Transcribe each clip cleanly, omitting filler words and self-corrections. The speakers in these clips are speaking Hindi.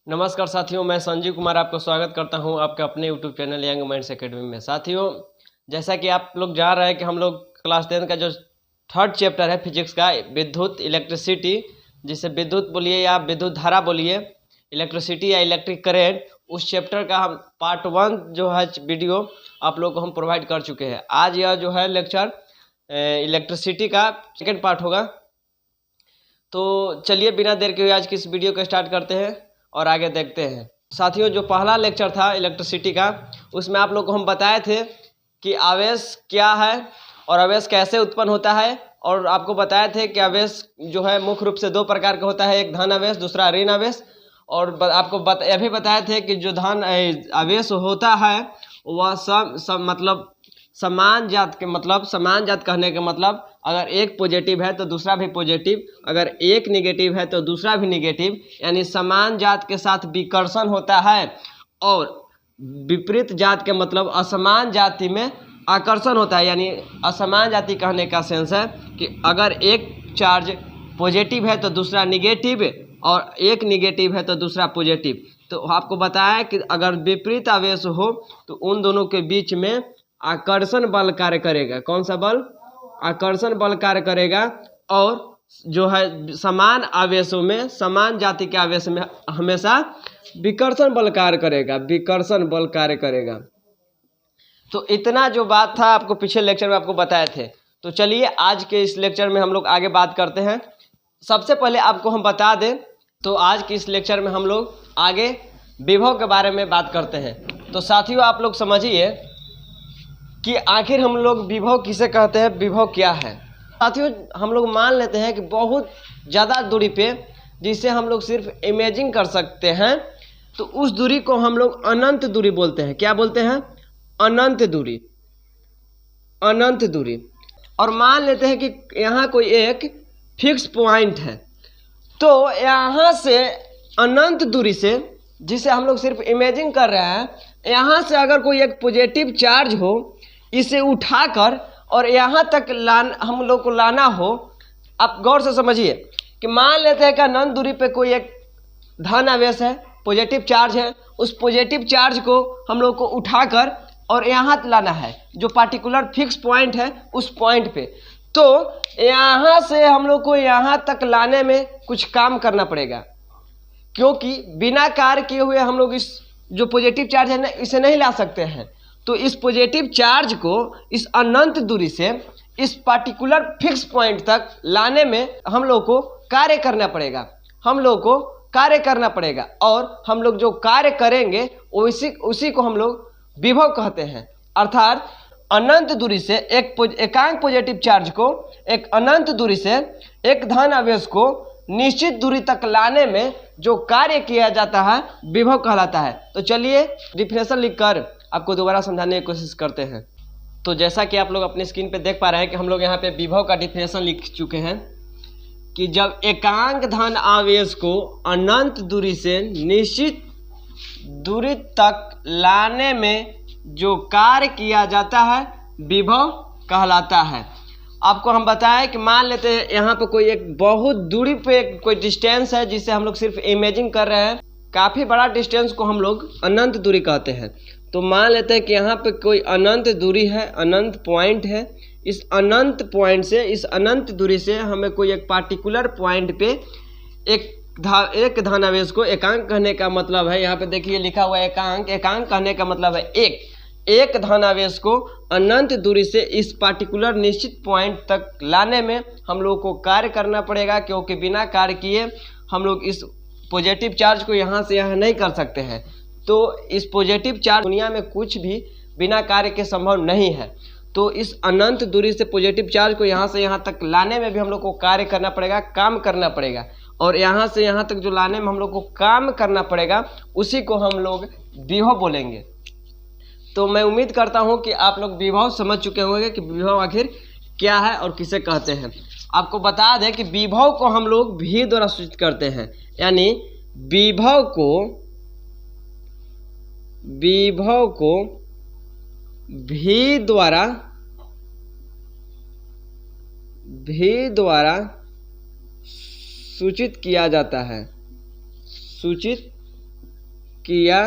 नमस्कार साथियों, मैं संजीव कुमार आपका स्वागत करता हूं आपके अपने YouTube channel young minds academy में। साथियों, जैसा कि आप लोग जान रहे हैं कि हम लोग क्लास 10 का जो थर्ड चैप्टर है फिजिक्स का, विद्युत इलेक्ट्रिसिटी, जिसे विद्युत बोलिए या विद्युत धारा बोलिए, इलेक्ट्रिसिटी या इलेक्ट्रिक करेंट, उस चैप्टर का हम पार्ट 1 जो है वीडियो आप लोग को हम प्रोवाइड कर चुके हैं। आज यह जो है लेक्चर इलेक्ट्रिसिटी का सेकेंड पार्ट होगा। तो चलिए बिना देर के हुए आज की इस वीडियो को स्टार्ट करते हैं और आगे देखते हैं। साथियों, जो पहला लेक्चर था इलेक्ट्रिसिटी का, उसमें आप लोग को हम बताए थे कि आवेश क्या है और आवेश कैसे उत्पन्न होता है, और आपको बताए थे कि आवेश जो है मुख्य रूप से दो प्रकार का होता है, एक धन आवेश, दूसरा ऋण आवेश। और आपको यह भी बताए थे कि जो धन आवेश होता है वह सब मतलब समान जात के, मतलब समान जात कहने के मतलब अगर एक पॉजिटिव है तो दूसरा भी पॉजिटिव, अगर एक निगेटिव है तो दूसरा भी निगेटिव, यानी समान जात के साथ विकर्षण होता है। और विपरीत जात के मतलब असमान जाति में आकर्षण होता है। यानी असमान जाति कहने का सेंस है कि अगर एक चार्ज पॉजिटिव है तो दूसरा निगेटिव, और एक निगेटिव है तो दूसरा पॉजिटिव। तो आपको बताया कि अगर विपरीत आवेश हो तो उन दोनों के बीच में आकर्षण बल कार्य करेगा। कौन सा बल? आकर्षण बल कार्य करेगा। और जो है समान आवेशों में, समान जाति के आवेश में हमेशा विकर्षण बल कार्य करेगा, विकर्षण बल कार्य करेगा। तो इतना जो बात था आपको पिछले लेक्चर में आपको बताए थे। तो चलिए आज के इस लेक्चर में हम लोग आगे बात करते हैं। सबसे पहले आपको हम बता दें तो आज के इस लेक्चर में हम लोग आगे विभव के बारे में बात करते हैं। तो साथियों, आप लोग समझिए कि आखिर हम लोग विभव किसे कहते हैं, विभव क्या है। साथियों, हम लोग मान लेते हैं कि बहुत ज़्यादा दूरी पे, जिसे हम लोग सिर्फ इमेजिंग कर सकते हैं, तो उस दूरी को हम लोग अनंत दूरी बोलते हैं। क्या बोलते हैं? अनंत दूरी, अनंत दूरी। और मान लेते हैं कि यहाँ कोई एक फिक्स पॉइंट है, तो यहाँ से अनंत दूरी से, जिसे हम लोग सिर्फ इमेजिंग कर रहे हैं, यहाँ से अगर कोई एक पॉजिटिव चार्ज हो, इसे उठाकर और यहाँ तक हम लोग को लाना हो। आप गौर से समझिए कि मान लेते हैं कि अनंत दूरी पे कोई एक धन आवेश है, पॉजिटिव चार्ज है, उस पॉजिटिव चार्ज को हम लोग को उठाकर और यहाँ लाना है, जो पार्टिकुलर फिक्स पॉइंट है उस पॉइंट पे। तो यहाँ से हम लोग को यहाँ तक लाने में कुछ काम करना पड़ेगा, क्योंकि बिना कार्य किए हुए हम लोग इस जो पॉजिटिव चार्ज है ना, इसे नहीं ला सकते हैं। तो इस पॉजिटिव चार्ज को इस अनंत दूरी से इस पार्टिकुलर फिक्स पॉइंट तक लाने में हम लोग को कार्य करना पड़ेगा, हम लोग को कार्य करना पड़ेगा। और हम लोग जो कार्य करेंगे उसी को हम लोग विभव कहते हैं। अर्थात अनंत दूरी से एकांक पॉजिटिव चार्ज को, एक अनंत दूरी से एक धन आवेश को निश्चित दूरी तक लाने में जो कार्य किया जाता है विभव कहलाता है। तो चलिए डिफिनेशन लिखकर आपको दोबारा समझाने की कोशिश करते हैं। तो जैसा कि आप लोग अपनी स्क्रीन पे देख पा रहे हैं कि हम लोग यहाँ पे विभव का डिफिनेशन लिख चुके हैं कि जब एकांक धन आवेश को अनंत दूरी से निश्चित दूरी तक लाने में जो कार्य किया जाता है विभव कहलाता है। आपको हम बताएं कि मान लेते हैं यहाँ पे कोई एक बहुत दूरी पे कोई डिस्टेंस है, जिसे हम लोग सिर्फ इमेजिंग कर रहे हैं। काफ़ी बड़ा डिस्टेंस को हम लोग अनंत दूरी कहते हैं। तो मान लेते हैं कि यहाँ पे कोई अनंत दूरी है, अनंत पॉइंट है। इस अनंत पॉइंट से, इस अनंत दूरी से हमें कोई एक पार्टिकुलर पॉइंट पे एक धन आवेश को, एकांक कहने का मतलब है, यहाँ पे देखिए लिखा हुआ है एकांक, एकांक कहने का मतलब है एक धन आवेश को अनंत दूरी से इस पार्टिकुलर निश्चित पॉइंट तक लाने में हम लोग को कार्य करना पड़ेगा, क्योंकि बिना कार्य किए हम लोग इस पॉजिटिव चार्ज को यहाँ से यहाँ नहीं कर सकते हैं। तो इस पॉजिटिव चार्ज दुनिया में कुछ भी बिना कार्य के संभव नहीं है। तो इस अनंत दूरी से पॉजिटिव चार्ज को यहाँ से यहाँ तक लाने में भी हम लोग को कार्य करना पड़ेगा, काम करना पड़ेगा। और यहाँ से यहाँ तक जो लाने में हम लोग को काम करना पड़ेगा, उसी को हम लोग विभव बोलेंगे। तो मैं उम्मीद करता हूँ कि आप लोग विभव समझ चुके होंगे कि विभव आखिर क्या है और किसे कहते हैं। आपको बता दें कि विभव को हम लोग भी द्वारा सूचित करते हैं। यानी विभव को भी द्वारा सूचित किया जाता है, सूचित किया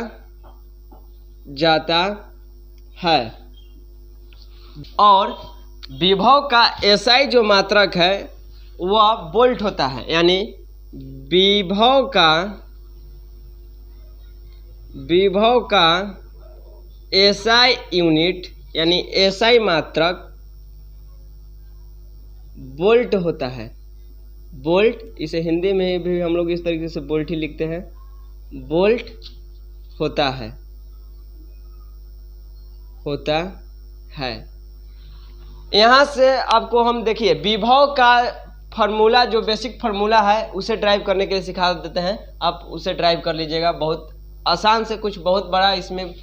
जाता है। और विभव का एसआई जो मात्रक है वह वोल्ट होता है, यानी विभव का एसआई यूनिट यानी एसआई मात्रक वोल्ट होता है। वोल्ट, इसे हिंदी में भी हम लोग इस तरीके से वोल्ट ही लिखते हैं, वोल्ट होता है। यहाँ से आपको हम देखिए विभव का फार्मूला, जो बेसिक फार्मूला है उसे ड्राइव करने के लिए सिखा देते हैं। आप उसे ड्राइव कर लीजिएगा, बहुत आसान से, कुछ बहुत बड़ा इसमें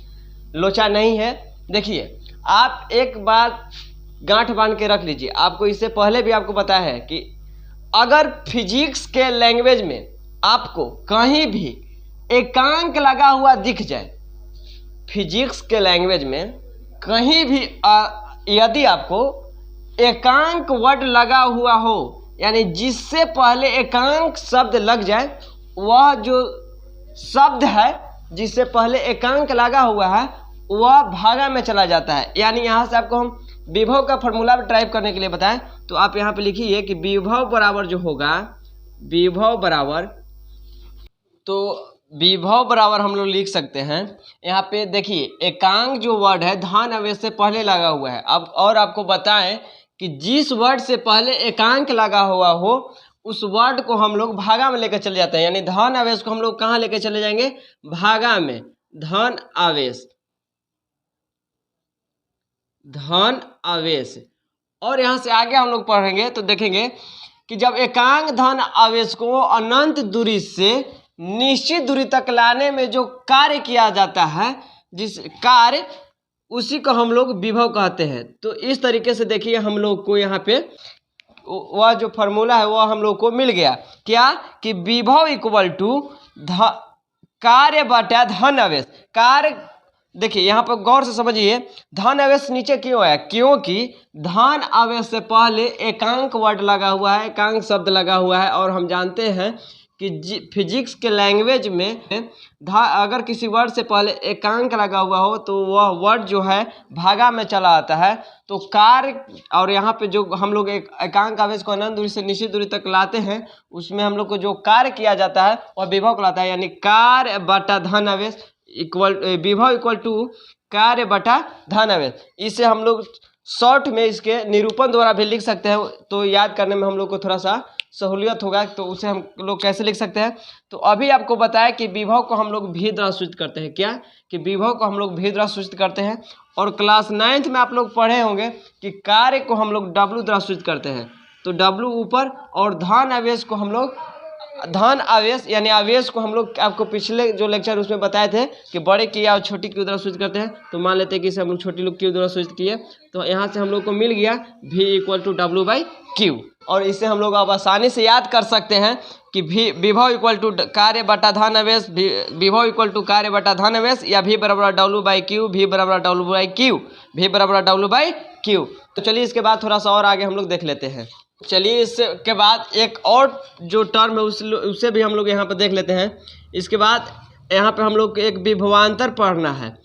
लोचा नहीं है। देखिए, आप एक बात गांठ बांध के रख लीजिए, आपको इससे पहले भी आपको बताया है कि अगर फिजिक्स के लैंग्वेज में आपको कहीं भी एकांक लगा हुआ दिख जाए, फिजिक्स के लैंग्वेज में कहीं भी यदि आपको एकांक वर्ड लगा हुआ हो, यानी जिससे पहले एकांक शब्द लग जाए, वह जो शब्द है जिससे पहले एकांक लगा हुआ है वह भागा में चला जाता है। यानी यहाँ से आपको हम विभव का फॉर्मूला ड्राइव करने के लिए बताएं, तो आप यहाँ पे लिखिए कि विभव बराबर जो होगा, विभव बराबर हम लोग लिख सकते हैं। यहाँ पे देखिए एकांक जो वर्ड है धन आवेश से पहले लगा हुआ है। अब और आपको बताएं कि जिस वर्ड से पहले एकांक लगा हुआ हो उस वर्ड को हम लोग भागा में लेकर चले जाते हैं, यानी धन आवेश को हम लोग कहाँ लेकर चले जाएंगे, भागा में। धन आवेश। और यहाँ से आगे हम लोग पढ़ेंगे तो देखेंगे कि जब एकांक धन आवेश को अनंत दूरी से निश्चित दूरी तक लाने में जो कार्य किया जाता है, जिस कार्य, उसी को हम लोग विभव कहते हैं। तो इस तरीके से देखिए हम लोग को यहाँ पे वह जो फार्मूला है वह हम लोग को मिल गया, क्या कि विभव इक्वल टू कार्य बटा धन आवेश। कार्य, देखिए यहाँ पर गौर से समझिए, धन आवेश नीचे क्यों आया, क्योंकि धन आवेश से पहले एकांक वर्ड लगा हुआ है, एकांक शब्द लगा हुआ है। और हम जानते हैं कि फिजिक्स के लैंग्वेज में अगर किसी वर्ड से पहले एकांक लगा हुआ हो तो वह वर्ड जो है भागा में चला आता है। तो कार्य, और यहाँ पे जो हम लोग एकांक आवेश को अनंत दूरी से निश्चित दूरी तक लाते हैं, उसमें हम लोग को जो कार्य किया जाता है वह विभव कहलाता है। यानी कार्य बटा धन आवेश विभव इक्वल टू कार्य बटा धन आवेश। इसे हम लोग शॉर्ट में इसके निरूपण द्वारा भी लिख सकते हैं, तो याद करने में हम लोग को थोड़ा सा सहूलियत होगा। तो उसे हम लोग कैसे लिख सकते हैं, तो अभी आपको बताया कि विभव को हम लोग भी द्वारा सूचित करते हैं। क्या कि विभव को हम लोग भी द्वारा सूचित करते हैं। और क्लास 9th में आप लोग पढ़े होंगे कि कार्य को हम लोग W द्वारा सूचित करते हैं। तो W ऊपर, और धन आवेश को हम लोग, धन आवेश यानी आवेश को हम लोग आपको पिछले जो लेक्चर उसमें बताए थे कि बड़े क्यू और छोटी क्यू द्वारा सूचित करते हैं। तो मान लेते हैं कि इसे हम लोग छोटी लोग क्यू द्वारा सूचित किए, तो यहाँ से हम लोग को मिल गया V इक्वल टू W/Q। और इसे हम लोग अब आसानी से याद कर सकते हैं कि विभव इक्वल टू कार्य बटा धन आवेश, विभव इक्वल टू कार्य बटा धन आवेश, या V बराबर W/Q, V बराबर W/Q, V बराबर W/Q। तो चलिए इसके बाद थोड़ा सा और आगे हम लोग देख लेते हैं। चलिए इसके बाद एक और जो टर्म है उसे भी हम लोग यहाँ पर देख लेते हैं। इसके बाद यहाँ पे हम लोग को एक विभवांतर पढ़ना है।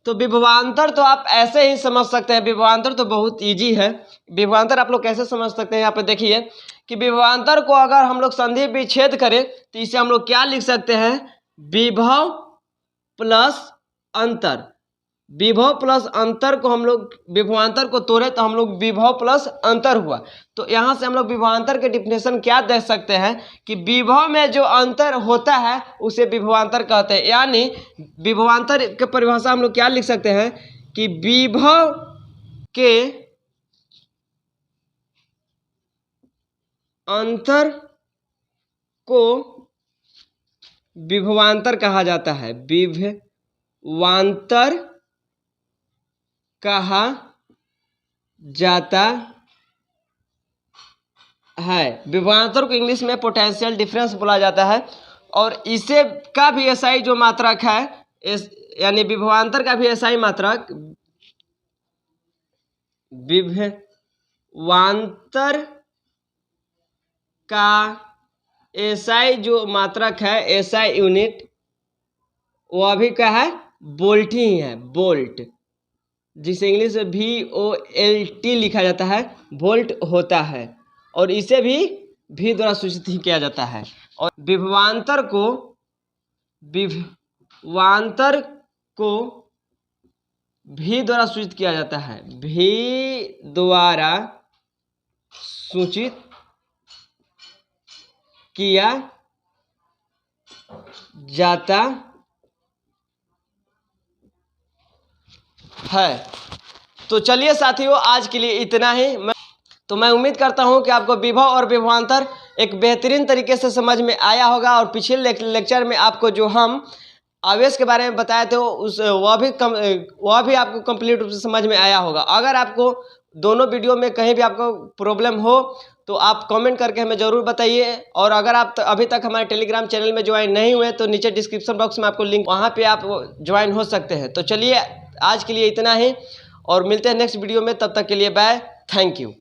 तो विभवांतर तो आप ऐसे ही समझ सकते हैं, विभवांतर तो बहुत इजी है। विभवांतर आप लोग कैसे समझ सकते हैं, यहाँ पे देखिए कि विभवांतर को अगर हम लोग संधि विच्छेद करें तो इसे हम लोग क्या लिख सकते हैं, विभव प्लस अंतर। विभव प्लस अंतर को हम लोग, विभवांतर को तोड़े तो हम लोग विभव प्लस अंतर हुआ। तो यहाँ से हम लोग विभवांतर के डिफिनेशन क्या देख सकते हैं कि विभव में जो अंतर होता है उसे विभवांतर कहते हैं। यानी विभवांतर के परिभाषा हम लोग क्या लिख सकते हैं कि विभव के अंतर को विभवांतर कहा जाता है, विभवांतर कहा जाता है। विभवांतर को इंग्लिश में पोटेंशियल डिफरेंस बोला जाता है। और इसे का भी एसआई जो मात्रक है, यानी विभवांतर का भी एसआई मात्रक, विभवांतर का एसआई जो मात्रक है, एसआई यूनिट वह भी क्या है, बोल्ट ही है, बोल्ट, जिसे इंग्लिश में VOLT लिखा जाता है, वोल्ट होता है। और इसे भी V द्वारा सूचित ही किया जाता है। और विभवांतर को V द्वारा सूचित किया जाता है, V द्वारा सूचित किया जाता है। तो चलिए साथियों, आज के लिए इतना ही। मैं उम्मीद करता हूं कि आपको विभव और विभवांतर एक बेहतरीन तरीके से समझ में आया होगा। और पिछले लेक्चर में आपको जो हम आवेश के बारे में बताए थे वह भी आपको कंप्लीट रूप से समझ में आया होगा। अगर आपको दोनों वीडियो में कहीं भी आपको प्रॉब्लम हो तो आप कमेंट करके हमें ज़रूर बताइए। और अगर आप अभी तक हमारे टेलीग्राम चैनल में ज्वाइन नहीं हुए तो नीचे डिस्क्रिप्शन बॉक्स में आपको लिंक, वहाँ पे आप ज्वाइन हो सकते हैं। तो चलिए आज के लिए इतना ही और मिलते हैं नेक्स्ट वीडियो में। तब तक के लिए बाय, थैंक यू।